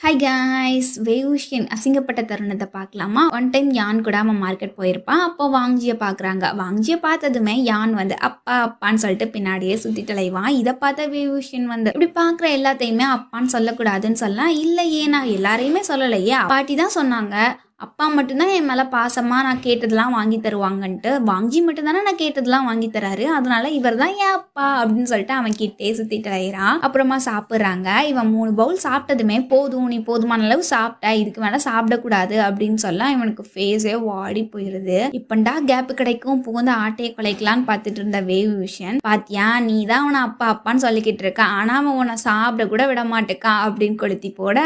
Hi guys, வேவுஷியன் அசிங்கப்பட்ட தருணத்தை பார்க்கலாமா? One time யான் கூட அவன் மார்க்கெட் போயிருப்பான். அப்போ வாங்ஜியை பார்க்குறாங்க. வாங்ஜியை பார்த்ததுமே யான் வந்து அப்பா அப்பான்னு சொல்லிட்டு பின்னாடியே சுற்றிட்டு அலைவான். இதை பார்த்த வேவுஷியன் வந்து இப்படி பார்க்குற எல்லாத்தையுமே அப்பான்னு சொல்லக்கூடாதுன்னு சொல்லலாம். இல்லையே, நான் எல்லாரையுமே சொல்லலையே, பாட்டி தான் சொன்னாங்க அப்பா மட்டும்தான் என் மேலே பாசமாக நான் கேட்டதெல்லாம் வாங்கி தருவாங்கன்ட்டு. வாங்கி மட்டும்தானே நான் கேட்டதெல்லாம் வாங்கி தராரு, அதனால இவர் தான் ஏன் அப்பா அப்படின்னு சொல்லிட்டு அவன் கிட்டே சுற்றிட்டு அலையிறான். அப்புறமா சாப்பிட்றாங்க. இவன் 3 பவுல் சாப்பிட்டதுமே போதும், நீ போதுமான அளவு சாப்பிட்ட, இதுக்கு மேலே சாப்பிடக்கூடாது அப்படின்னு சொல்ல இவனுக்கு ஃபேஸே வாடி போயிடுது. இப்பண்டா கேப் கிடைக்கும் புகுந்த ஆட்டையை குலைக்கலான்னு பார்த்துட்டு இருந்த வேவுஷன், பாத்தியா நீ தான் அவனை அப்பா அப்பான்னு சொல்லிக்கிட்டு இருக்க, ஆனால் அவன் உன்னை சாப்பிட கூட விட மாட்டேக்கான் அப்படின்னு கொளுத்தி போட,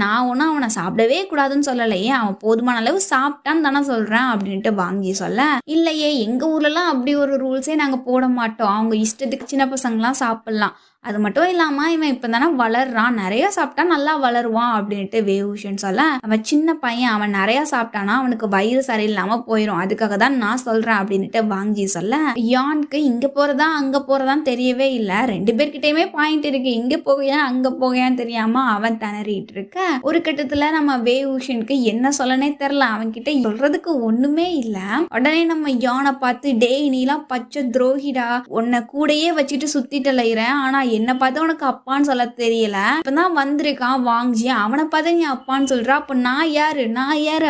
நான் ஒன்றும் அவனை சாப்பிடவே கூடாதுன்னு சொல்லலையே, அவன் போதுமான அளவு சாப்பிட்டான்னு தானே சொல்றேன் அப்படின்ட்டு வாங்கி சொல்ல, இல்லையே எங்க ஊர்லலாம் அப்படி ஒரு ரூல்ஸே நாங்க போட மாட்டோம், அவங்க இஷ்டத்துக்கு சின்ன பசங்களாம் சாப்பிடலாம், அது மட்டும் இல்லாமல் இவன் இப்போ தானே வளர்றான், நிறைய சாப்பிட்டா நல்லா வளருவான் அப்படின்ட்டு வேவுஷன் சொல்ல, அவன் சின்ன பையன், அவன் நிறையா சாப்பிட்டானா அவனுக்கு வயிறு சரியில்லாமல் போயிடும், அதுக்காக தான் நான் சொல்கிறேன் அப்படின்ட்டு வாங்கி சொல்ல, யானுக்கு இங்கே போகிறதா அங்கே போகிறதான்னு தெரியவே இல்லை. 2 பேர்கிட்டையுமே பாயிண்ட் இருக்கு, இங்கே போகையா அங்கே போகையான்னு தெரியாமல் அவன் திணறிட்டு இருக்க, ஒரு கட்டத்தில் நம்ம வேவுஷனுக்கு என்ன சொல்லனே தெரில, அவன்கிட்ட சொல்கிறதுக்கு ஒன்றுமே இல்லை. உடனே நம்ம யானை பார்த்து, டேய் நீலாம் பச்சை துரோகிடா, உன்னை கூடையே வச்சுட்டு சுற்றிட்டு அலையிறேன், ஆனால் என்ன பார்த்து உனக்கு அப்பான்னு சொல்ல தெரியல, இப்பதான் வந்திருக்கான் வாங்கி, அவனை பார்த்து நீ அப்பான்னு சொல்ற, அப்ப நான் யாரு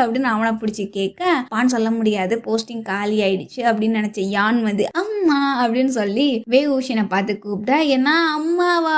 அப்படின்னு அவனை பிடிச்சி கேட்க, அப்பான்னு சொல்ல முடியாது, போஸ்டிங் காலி ஆயிடுச்சு அப்படின்னு நினைச்ச யான் வந்து அம்மா அப்படின்னு சொல்லி வேவுஷனை பார்த்து கூப்பிட்டா, என்ன அம்மாவா